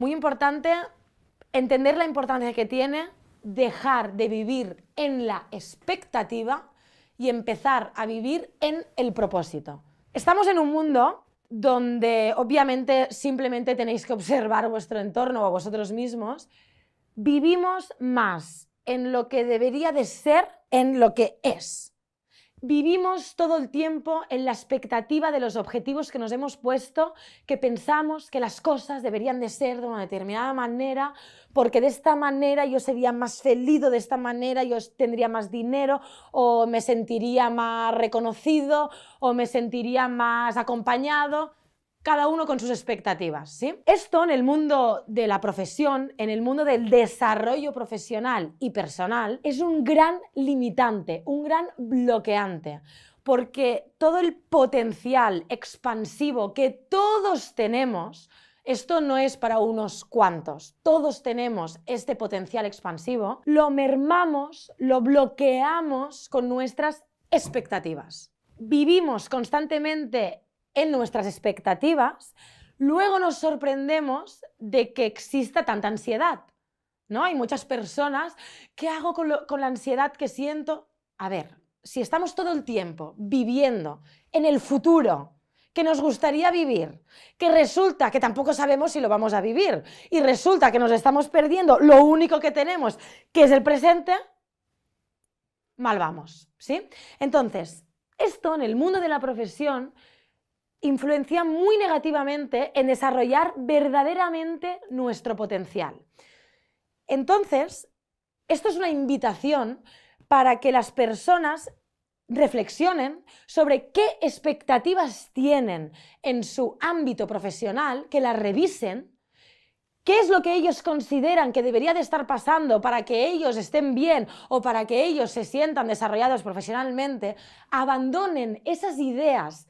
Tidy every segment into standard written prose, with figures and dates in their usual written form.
Muy importante entender la importancia que tiene dejar de vivir en la expectativa y empezar a vivir en el propósito. Estamos en un mundo donde obviamente simplemente tenéis que observar vuestro entorno o a vosotros mismos. Vivimos más en lo que debería de ser en lo que es. Vivimos todo el tiempo en la expectativa de los objetivos que nos hemos puesto, que pensamos que las cosas deberían de ser de una determinada manera, porque de esta manera yo sería más feliz, o de esta manera yo tendría más dinero, o me sentiría más reconocido, o me sentiría más acompañado. Cada uno con sus expectativas, ¿sí? Esto en el mundo de la profesión, en el mundo del desarrollo profesional y personal, es un gran limitante, un gran bloqueante, porque todo el potencial expansivo que todos tenemos, esto no es para unos cuantos, todos tenemos este potencial expansivo, lo mermamos, lo bloqueamos con nuestras expectativas. Vivimos constantemente en nuestras expectativas, luego nos sorprendemos de que exista tanta ansiedad, ¿no? Hay muchas personas, ¿qué hago con la ansiedad que siento? A ver, si estamos todo el tiempo viviendo en el futuro que nos gustaría vivir, que resulta que tampoco sabemos si lo vamos a vivir y resulta que nos estamos perdiendo lo único que tenemos, que es el presente, mal vamos, ¿sí? Entonces, esto en el mundo de la profesión influencia muy negativamente en desarrollar verdaderamente nuestro potencial. Entonces, esto es una invitación para que las personas reflexionen sobre qué expectativas tienen en su ámbito profesional, que las revisen, qué es lo que ellos consideran que debería de estar pasando para que ellos estén bien o para que ellos se sientan desarrollados profesionalmente, abandonen esas ideas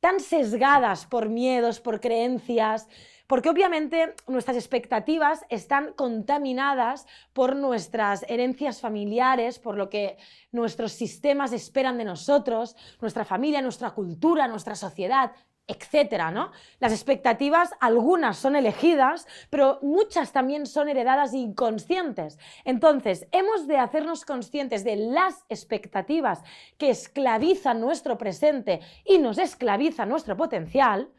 tan sesgadas por miedos, por creencias, porque obviamente nuestras expectativas están contaminadas por nuestras herencias familiares, por lo que nuestros sistemas esperan de nosotros, nuestra familia, nuestra cultura, nuestra sociedad, etcétera, ¿no? Las expectativas, algunas son elegidas, pero muchas también son heredadas e inconscientes. Entonces, hemos de hacernos conscientes de las expectativas que esclavizan nuestro presente y nos esclavizan nuestro potencial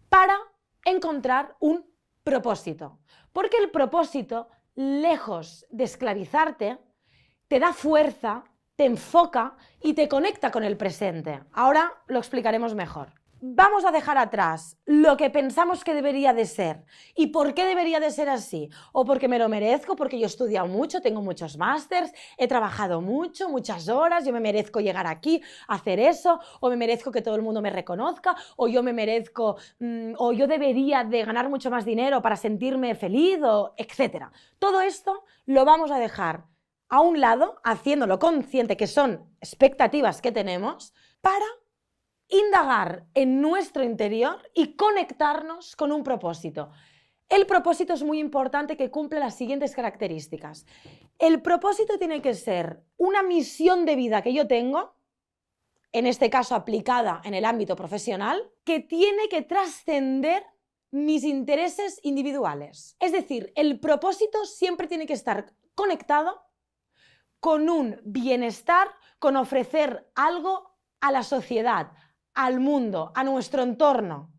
para encontrar un propósito. Porque el propósito, lejos de esclavizarte, te da fuerza, te enfoca y te conecta con el presente. Ahora lo explicaremos mejor. Vamos a dejar atrás lo que pensamos que debería de ser y por qué debería de ser así, o porque me lo merezco, porque yo he estudiado mucho, tengo muchos másters, he trabajado mucho, muchas horas, yo me merezco llegar aquí, hacer eso, o me merezco que todo el mundo me reconozca, o yo me merezco, o yo debería de ganar mucho más dinero para sentirme feliz, o etcétera. Todo esto lo vamos a dejar a un lado, haciéndolo consciente que son expectativas que tenemos, para indagar en nuestro interior y conectarnos con un propósito. El propósito es muy importante, que cumple las siguientes características. El propósito tiene que ser una misión de vida que yo tengo, en este caso aplicada en el ámbito profesional, que tiene que trascender mis intereses individuales. Es decir, el propósito siempre tiene que estar conectado con un bienestar, con ofrecer algo a la sociedad, al mundo, a nuestro entorno,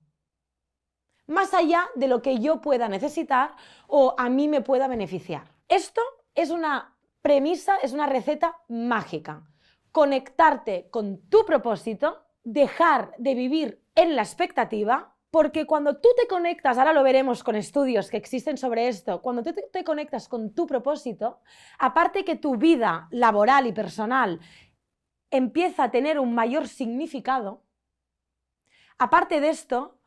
más allá de lo que yo pueda necesitar o a mí me pueda beneficiar. Esto es una premisa, es una receta mágica. Conectarte con tu propósito, dejar de vivir en la expectativa, porque cuando tú te conectas, ahora lo veremos con estudios que existen sobre esto, cuando tú te conectas con tu propósito, aparte que tu vida laboral y personal empieza a tener un mayor significado, aparte de esto,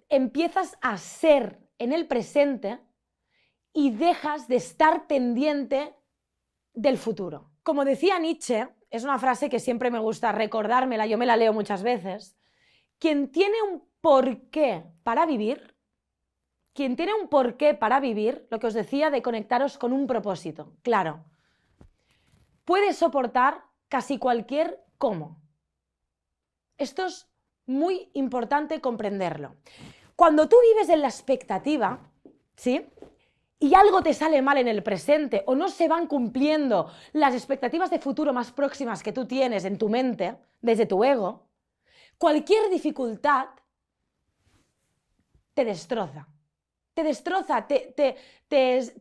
empiezas a ser en el presente y dejas de estar pendiente del futuro. Como decía Nietzsche, es una frase que siempre me gusta recordármela, yo me la leo muchas veces, quien tiene un porqué para vivir, lo que os decía de conectaros con un propósito, claro, puede soportar casi cualquier cómo. Esto es muy importante comprenderlo. Cuando tú vives en la expectativa, ¿sí? Y algo te sale mal en el presente o no se van cumpliendo las expectativas de futuro más próximas que tú tienes en tu mente, desde tu ego, cualquier dificultad te destroza. Te destroza, te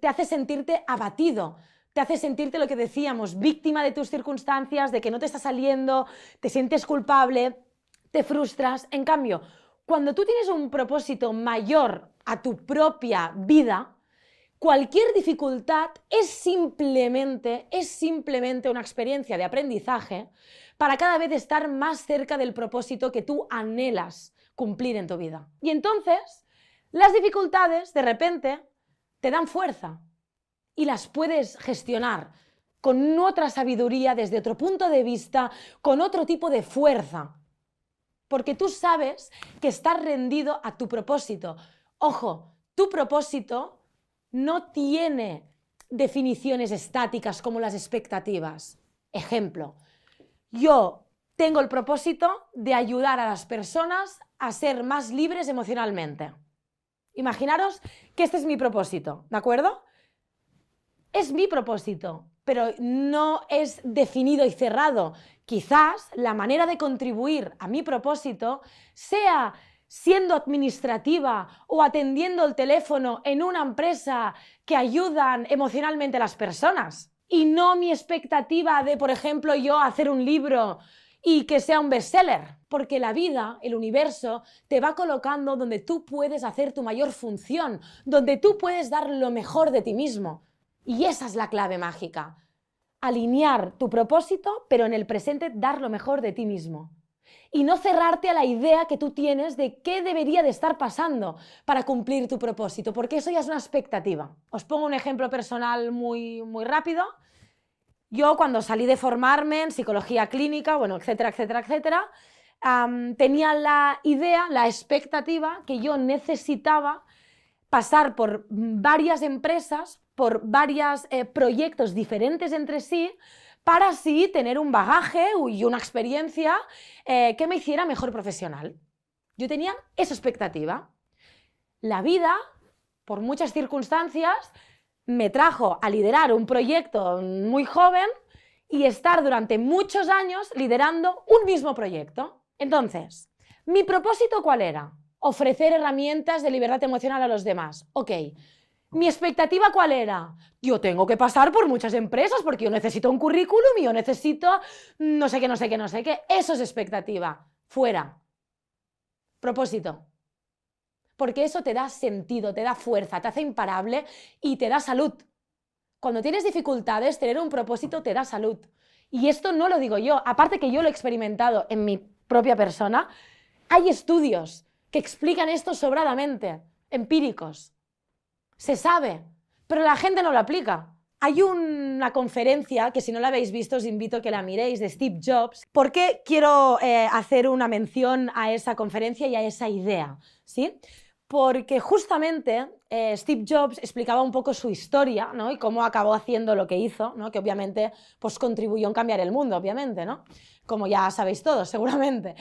hace sentirte abatido, te hace sentirte lo que decíamos, víctima de tus circunstancias, de que no te está saliendo, te sientes culpable, te frustras. En cambio, cuando tú tienes un propósito mayor a tu propia vida, cualquier dificultad es simplemente una experiencia de aprendizaje para cada vez estar más cerca del propósito que tú anhelas cumplir en tu vida. Y entonces, las dificultades de repente te dan fuerza y las puedes gestionar con otra sabiduría, desde otro punto de vista, con otro tipo de fuerza. Porque tú sabes que estás rendido a tu propósito. Ojo, tu propósito no tiene definiciones estáticas como las expectativas. Ejemplo, yo tengo el propósito de ayudar a las personas a ser más libres emocionalmente. Imaginaros que este es mi propósito, ¿de acuerdo? Es mi propósito, pero no es definido y cerrado. Quizás la manera de contribuir a mi propósito sea siendo administrativa o atendiendo el teléfono en una empresa que ayudan emocionalmente a las personas. Y no mi expectativa de, por ejemplo, yo hacer un libro y que sea un bestseller. Porque la vida, el universo, te va colocando donde tú puedes hacer tu mayor función, donde tú puedes dar lo mejor de ti mismo. Y esa es la clave mágica. Alinear tu propósito, pero en el presente dar lo mejor de ti mismo. Y no cerrarte a la idea que tú tienes de qué debería de estar pasando para cumplir tu propósito, porque eso ya es una expectativa. Os pongo un ejemplo personal muy rápido. Yo cuando salí de formarme en psicología clínica, bueno, etcétera, etcétera, etcétera, tenía la idea, la expectativa que yo necesitaba pasar por varias empresas, por varios proyectos diferentes entre sí, para así tener un bagaje y una experiencia que me hiciera mejor profesional. Yo tenía esa expectativa. La vida, por muchas circunstancias, me trajo a liderar un proyecto muy joven y estar durante muchos años liderando un mismo proyecto. Entonces, ¿mi propósito cuál era? Ofrecer herramientas de libertad emocional a los demás. Ok. ¿Mi expectativa cuál era? Yo tengo que pasar por muchas empresas porque yo necesito un currículum y yo necesito no sé qué, no sé qué, no sé qué. Eso es expectativa. Fuera. Propósito. Porque eso te da sentido, te da fuerza, te hace imparable y te da salud. Cuando tienes dificultades, tener un propósito te da salud. Y esto no lo digo yo. Aparte que yo lo he experimentado en mi propia persona, hay estudios que explican esto sobradamente, empíricos. Se sabe, pero la gente no lo aplica. Hay una conferencia que si no la habéis visto os invito a que la miréis, de Steve Jobs. ¿Por qué quiero hacer una mención a esa conferencia y a esa idea? ¿Sí? Porque justamente Steve Jobs explicaba un poco su historia, ¿no? Y cómo acabó haciendo lo que hizo, ¿no? Que obviamente pues, contribuyó en cambiar el mundo, obviamente, ¿no? Como ya sabéis todos, seguramente.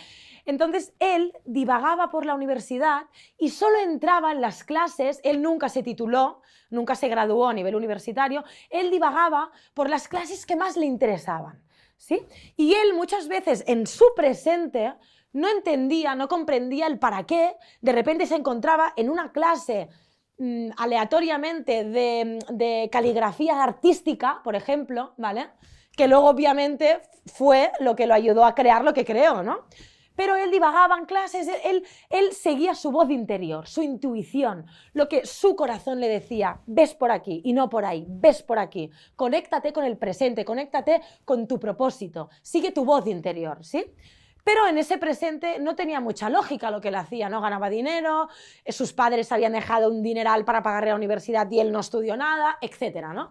Entonces él divagaba por la universidad y solo entraba en las clases, él nunca se tituló, nunca se graduó a nivel universitario, él divagaba por las clases que más le interesaban, ¿sí? Y él muchas veces en su presente no entendía, no comprendía el para qué, de repente se encontraba en una clase aleatoriamente de caligrafía artística, por ejemplo, ¿vale? Que luego obviamente fue lo que lo ayudó a crear lo que creó, ¿no? Pero él divagaba en clases, él seguía su voz interior, su intuición, lo que su corazón le decía, ves por aquí y no por ahí, ves por aquí, conéctate con el presente, conéctate con tu propósito, sigue tu voz interior, ¿sí? Pero en ese presente no tenía mucha lógica lo que él hacía, no ganaba dinero, sus padres habían dejado un dineral para pagarle a la universidad y él no estudió nada, etcétera, ¿no?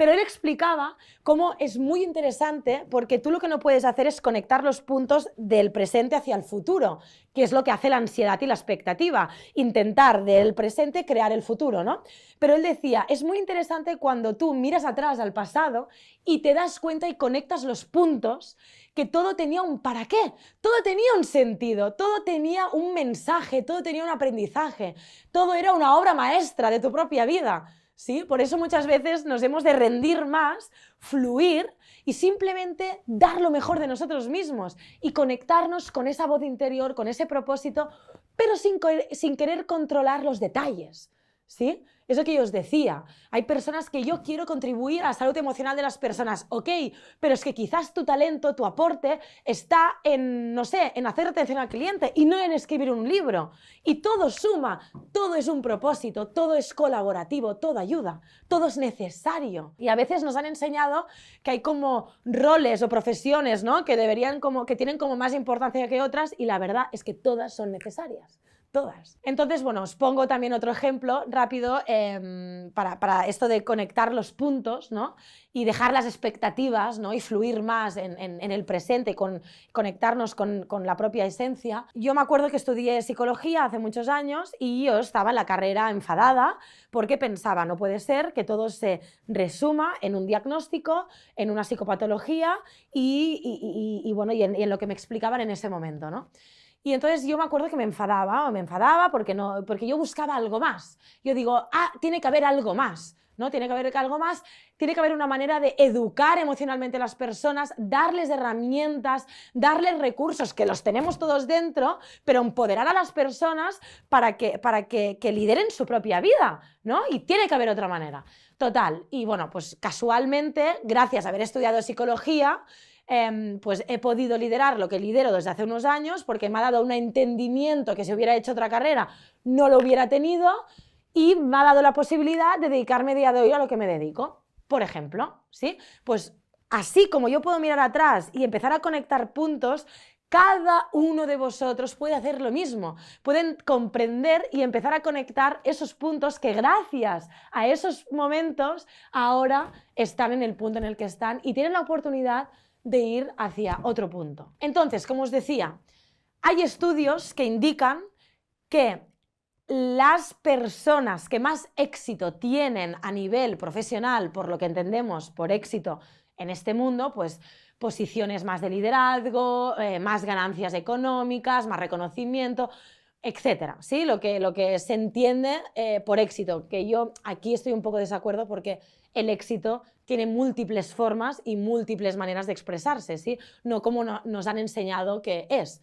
Pero él explicaba cómo es muy interesante porque tú lo que no puedes hacer es conectar los puntos del presente hacia el futuro, que es lo que hace la ansiedad y la expectativa, intentar del presente crear el futuro, ¿no? Pero él decía, es muy interesante cuando tú miras atrás al pasado y te das cuenta y conectas los puntos, que todo tenía un para qué, todo tenía un sentido, todo tenía un mensaje, todo tenía un aprendizaje, todo era una obra maestra de tu propia vida. ¿Sí? Por eso muchas veces nos hemos de rendir más, fluir y simplemente dar lo mejor de nosotros mismos y conectarnos con esa voz interior, con ese propósito, pero sin querer controlar los detalles. ¿Sí? Eso que yo os decía, hay personas que yo quiero contribuir a la salud emocional de las personas, ok, pero es que quizás tu talento, tu aporte está en, no sé, en hacer atención al cliente y no en escribir un libro. Y todo suma, todo es un propósito, todo es colaborativo, todo ayuda, todo es necesario. Y a veces nos han enseñado que hay como roles o profesiones, ¿no? que tienen como más importancia que otras, y la verdad es que todas son necesarias. Todas. Entonces, bueno, os pongo también otro ejemplo rápido para esto de conectar los puntos, ¿no? Y dejar las expectativas, ¿no? Y fluir más en el presente, conectarnos con la propia esencia. Yo me acuerdo que estudié psicología hace muchos años y yo estaba en la carrera enfadada porque pensaba, no puede ser que todo se resuma en un diagnóstico, en una psicopatología y en lo que me explicaban en ese momento, ¿no? Y entonces yo me acuerdo que me enfadaba porque yo buscaba algo más. Yo digo, tiene que haber algo más, ¿no? Tiene que haber algo más, tiene que haber una manera de educar emocionalmente a las personas, darles herramientas, darles recursos, que los tenemos todos dentro, pero empoderar a las personas para que lideren su propia vida, ¿no? Y tiene que haber otra manera. Total, y bueno, pues casualmente, gracias a haber estudiado psicología, pues he podido liderar lo que lidero desde hace unos años porque me ha dado un entendimiento que si hubiera hecho otra carrera no lo hubiera tenido y me ha dado la posibilidad de dedicarme a día de hoy a lo que me dedico, por ejemplo, ¿sí? Pues así como yo puedo mirar atrás y empezar a conectar puntos, cada uno de vosotros puede hacer lo mismo, pueden comprender y empezar a conectar esos puntos que gracias a esos momentos ahora están en el punto en el que están y tienen la oportunidad de ir hacia otro punto. Entonces, como os decía, hay estudios que indican que las personas que más éxito tienen a nivel profesional, por lo que entendemos por éxito en este mundo, pues posiciones más de liderazgo, más ganancias económicas, más reconocimiento, etcétera, ¿sí? Lo que se entiende por éxito, que yo aquí estoy un poco de desacuerdo porque el éxito tiene múltiples formas y múltiples maneras de expresarse, ¿sí? No como nos han enseñado que es.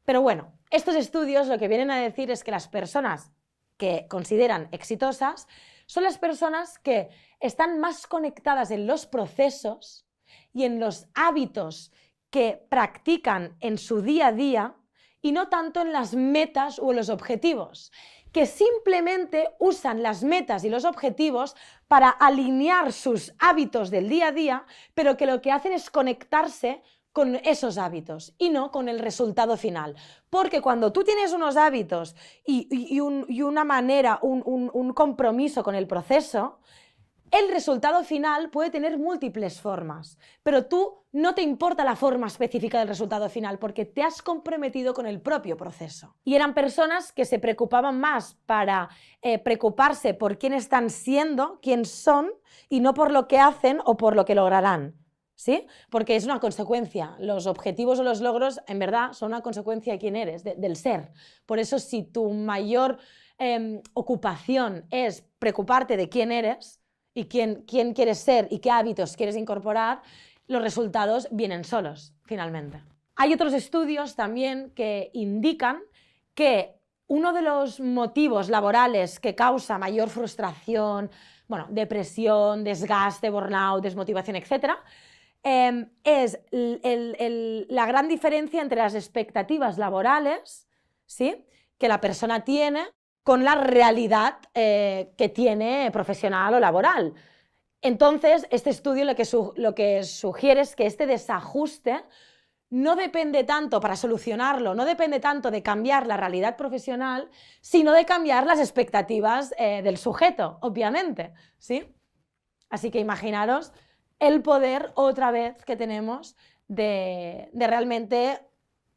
Pero bueno, estos estudios lo que vienen a decir es que las personas que consideran exitosas son las personas que están más conectadas en los procesos y en los hábitos que practican en su día a día y no tanto en las metas o en los objetivos, que simplemente usan las metas y los objetivos para alinear sus hábitos del día a día, pero que lo que hacen es conectarse con esos hábitos y no con el resultado final. Porque cuando tú tienes unos hábitos y una manera, un compromiso con el proceso, el resultado final puede tener múltiples formas, pero tú no te importa la forma específica del resultado final porque te has comprometido con el propio proceso. Y eran personas que se preocupaban más para preocuparse por quién están siendo, quién son, y no por lo que hacen o por lo que lograrán. ¿Sí? Porque es una consecuencia. Los objetivos o los logros, en verdad, son una consecuencia de quién eres, del ser. Por eso, si tu mayor ocupación es preocuparte de quién eres y quién quieres ser y qué hábitos quieres incorporar, los resultados vienen solos, finalmente. Hay otros estudios también que indican que uno de los motivos laborales que causa mayor frustración, bueno, depresión, desgaste, burnout, desmotivación, etcétera, es la gran diferencia entre las expectativas laborales, ¿sí?, que la persona tiene con la realidad que tiene profesional o laboral. Entonces, este estudio lo que sugiere es que este desajuste no depende tanto, para solucionarlo, no depende tanto de cambiar la realidad profesional, sino de cambiar las expectativas del sujeto, obviamente, ¿sí? Así que imaginaros el poder otra vez que tenemos de realmente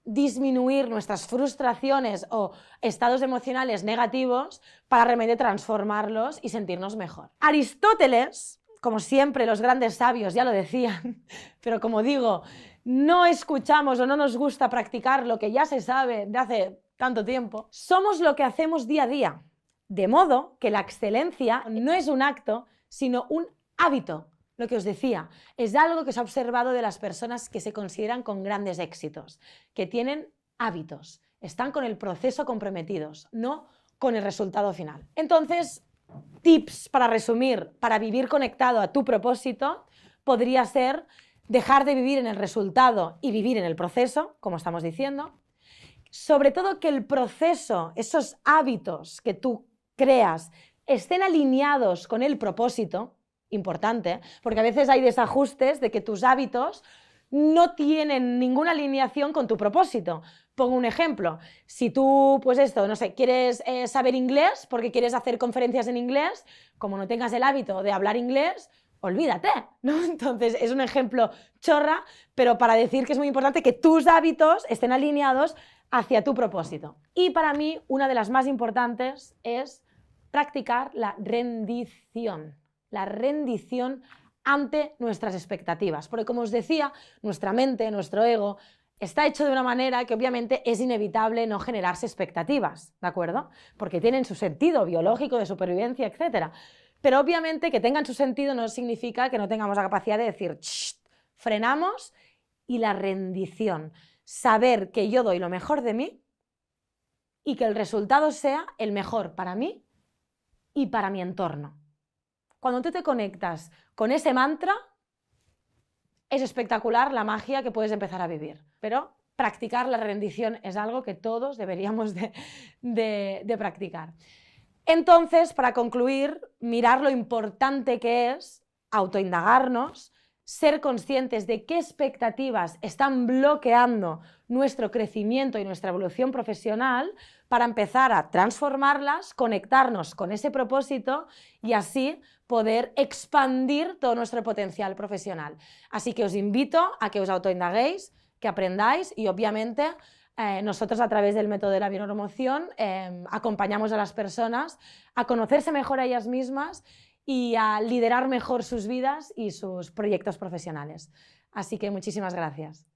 disminuir nuestras frustraciones o estados emocionales negativos para realmente transformarlos y sentirnos mejor. Aristóteles, como siempre los grandes sabios ya lo decían, pero como digo, no escuchamos o no nos gusta practicar lo que ya se sabe de hace tanto tiempo. Somos lo que hacemos día a día, de modo que la excelencia no es un acto, sino un hábito. Lo que os decía, es algo que se ha observado de las personas que se consideran con grandes éxitos, que tienen hábitos, están con el proceso comprometidos, no con el resultado final. Entonces, tips para resumir, para vivir conectado a tu propósito, podría ser dejar de vivir en el resultado y vivir en el proceso, como estamos diciendo. Sobre todo que el proceso, esos hábitos que tú creas, estén alineados con el propósito. Importante, porque a veces hay desajustes de que tus hábitos no tienen ninguna alineación con tu propósito. Pongo un ejemplo, si tú, pues esto, no sé, quieres saber inglés porque quieres hacer conferencias en inglés, como no tengas el hábito de hablar inglés, olvídate, ¿no? Entonces es un ejemplo chorra, pero para decir que es muy importante que tus hábitos estén alineados hacia tu propósito. Y para mí, una de las más importantes es practicar la rendición. La rendición ante nuestras expectativas. Porque como os decía, nuestra mente, nuestro ego, está hecho de una manera que obviamente es inevitable no generarse expectativas, ¿de acuerdo? Porque tienen su sentido biológico, de supervivencia, etc. Pero obviamente que tengan su sentido no significa que no tengamos la capacidad de decir, frenamos, y la rendición. Saber que yo doy lo mejor de mí y que el resultado sea el mejor para mí y para mi entorno. Cuando tú te conectas con ese mantra, es espectacular la magia que puedes empezar a vivir. Pero practicar la rendición es algo que todos deberíamos de practicar. Entonces, para concluir, mirar lo importante que es autoindagarnos, ser conscientes de qué expectativas están bloqueando nuestro crecimiento y nuestra evolución profesional para empezar a transformarlas, conectarnos con ese propósito y así poder expandir todo nuestro potencial profesional. Así que os invito a que os autoindaguéis, que aprendáis y obviamente nosotros a través del método de la bioneuroemoción acompañamos a las personas a conocerse mejor a ellas mismas y a liderar mejor sus vidas y sus proyectos profesionales. Así que muchísimas gracias.